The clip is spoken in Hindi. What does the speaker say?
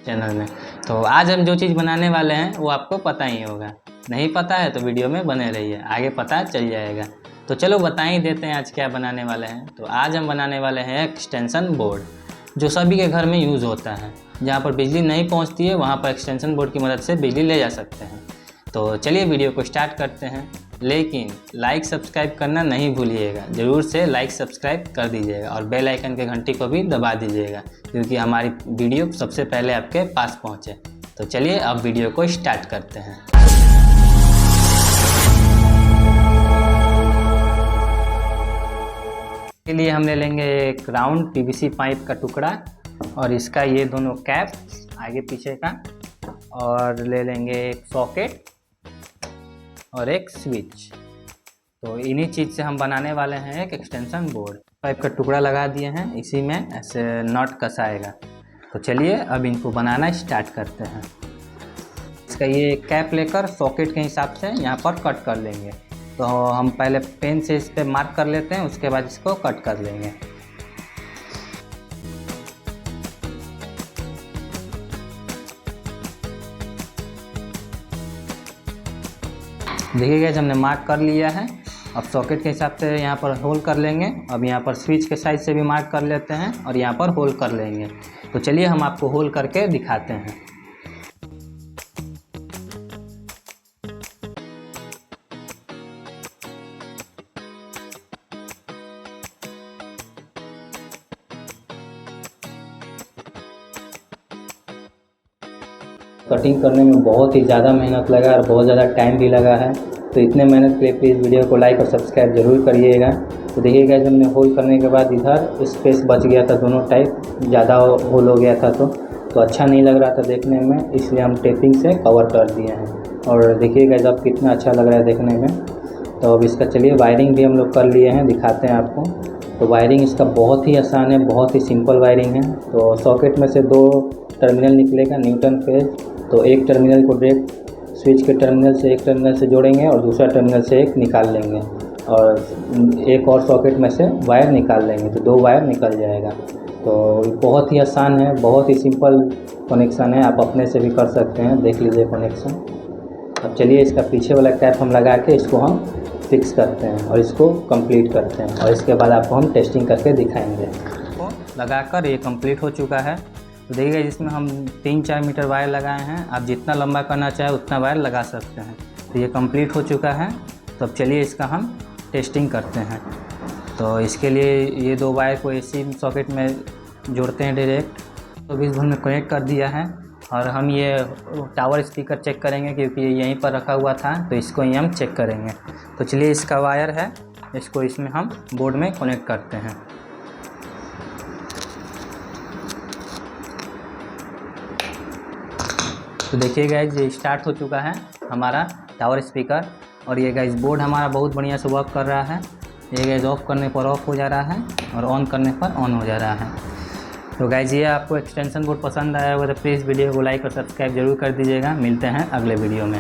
चैनल में। तो आज हम जो चीज़ बनाने वाले हैं वो आपको पता ही होगा, नहीं पता है तो वीडियो में बने रहिए, आगे पता चल जाएगा। तो चलो बता ही देते हैं आज क्या बनाने वाले हैं। तो आज हम बनाने वाले हैं एक्सटेंशन बोर्ड, जो सभी के घर में यूज़ होता है। जहाँ पर बिजली नहीं पहुँचती है वहाँ पर एक्सटेंशन बोर्ड की मदद से बिजली ले जा सकते हैं। तो चलिए वीडियो को स्टार्ट करते हैं, लेकिन लाइक सब्सक्राइब करना नहीं भूलिएगा। ज़रूर से लाइक सब्सक्राइब कर दीजिएगा और बेल आइकन के घंटी को भी दबा दीजिएगा, क्योंकि हमारी वीडियो सबसे पहले आपके पास पहुंचे। तो चलिए अब वीडियो को स्टार्ट करते हैं। के लिए हम ले लेंगे एक राउंड पीवीसी पाइप का टुकड़ा और इसका ये दोनों कैप आगे पीछे का, और ले लेंगे एक सॉकेट और एक स्विच। तो इन्हीं चीज़ से हम बनाने वाले हैं एक एक्सटेंशन बोर्ड। पाइप का टुकड़ा लगा दिए हैं, इसी में ऐसे नट कसाएगा। तो चलिए अब इनको बनाना स्टार्ट करते हैं। इसका ये कैप लेकर सॉकेट के हिसाब से यहाँ पर कट कर लेंगे। तो हम पहले पेन से इस पर मार्क कर लेते हैं, उसके बाद इसको कट कर लेंगे। देखिए गाइस, हमने मार्क कर लिया है। अब सॉकेट के हिसाब से यहाँ पर होल कर लेंगे। अब यहाँ पर स्विच के साइज से भी मार्क कर लेते हैं और यहाँ पर होल कर लेंगे। तो चलिए हम आपको होल करके दिखाते हैं। कटिंग करने में बहुत ही ज़्यादा मेहनत लगा और बहुत ज़्यादा टाइम भी लगा है। तो इतने मेहनत के लिए प्लीज़ वीडियो को लाइक और सब्सक्राइब जरूर करिएगा। तो देखिएगा, जब हमने होल करने के बाद इधर स्पेस बच गया था, दोनों टाइप ज़्यादा होल हो गया था तो अच्छा नहीं लग रहा था देखने में, इसलिए हम टेपिंग से कवर कर दिए हैं। और देखिएगा जब कितना अच्छा लग रहा है देखने में। तो अब इसका चलिए वायरिंग भी हम लोग कर लिए हैं, दिखाते हैं आपको। तो वायरिंग इसका बहुत ही आसान है, बहुत ही सिंपल वायरिंग है। तो सॉकेट में से 2 टर्मिनल निकलेगा न्यूट्रल फेज। तो एक टर्मिनल को डायरेक्ट स्विच के टर्मिनल से एक टर्मिनल से जोड़ेंगे और दूसरा टर्मिनल से एक निकाल लेंगे, और एक और सॉकेट में से वायर निकाल लेंगे, तो 2 वायर निकल जाएगा। तो बहुत ही आसान है, बहुत ही सिंपल कनेक्शन है, आप अपने से भी कर सकते हैं। देख लीजिए कनेक्शन। अब चलिए इसका पीछे वाला कैप हम लगा के इसको हम फिक्स करते हैं और इसको कंप्लीट करते हैं, और इसके बाद आपको हम टेस्टिंग करके दिखाएंगे। तो लगाकर ये कंप्लीट हो चुका है। तो देखिएगा जिसमें हम 3-4 मीटर वायर लगाए हैं, आप जितना लंबा करना चाहे उतना वायर लगा सकते हैं। तो ये कंप्लीट हो चुका है। तो अब चलिए इसका हम टेस्टिंग करते हैं। तो इसके लिए ये 2 वायर को एसी सॉकेट में जोड़ते हैं डायरेक्ट। तो 20 वोल्ट में कनेक्ट कर दिया है, और हम ये टावर स्पीकर चेक करेंगे क्योंकि ये यहीं पर रखा हुआ था, तो इसको ही हम चेक करेंगे। तो चलिए इसका वायर है, इसको इसमें हम बोर्ड में कनेक्ट करते हैं। तो देखिए गाइस, ये स्टार्ट हो चुका है हमारा टावर स्पीकर, और ये गाइस बोर्ड हमारा बहुत बढ़िया से वर्क कर रहा है। ये गाइस ऑफ करने पर ऑफ हो जा रहा है और ऑन करने पर ऑन हो जा रहा है। तो गाइस, ये आपको एक्सटेंशन बोर्ड पसंद आया होगा तो प्लीज़ वीडियो को लाइक और सब्सक्राइब जरूर कर दीजिएगा। मिलते हैं अगले वीडियो में।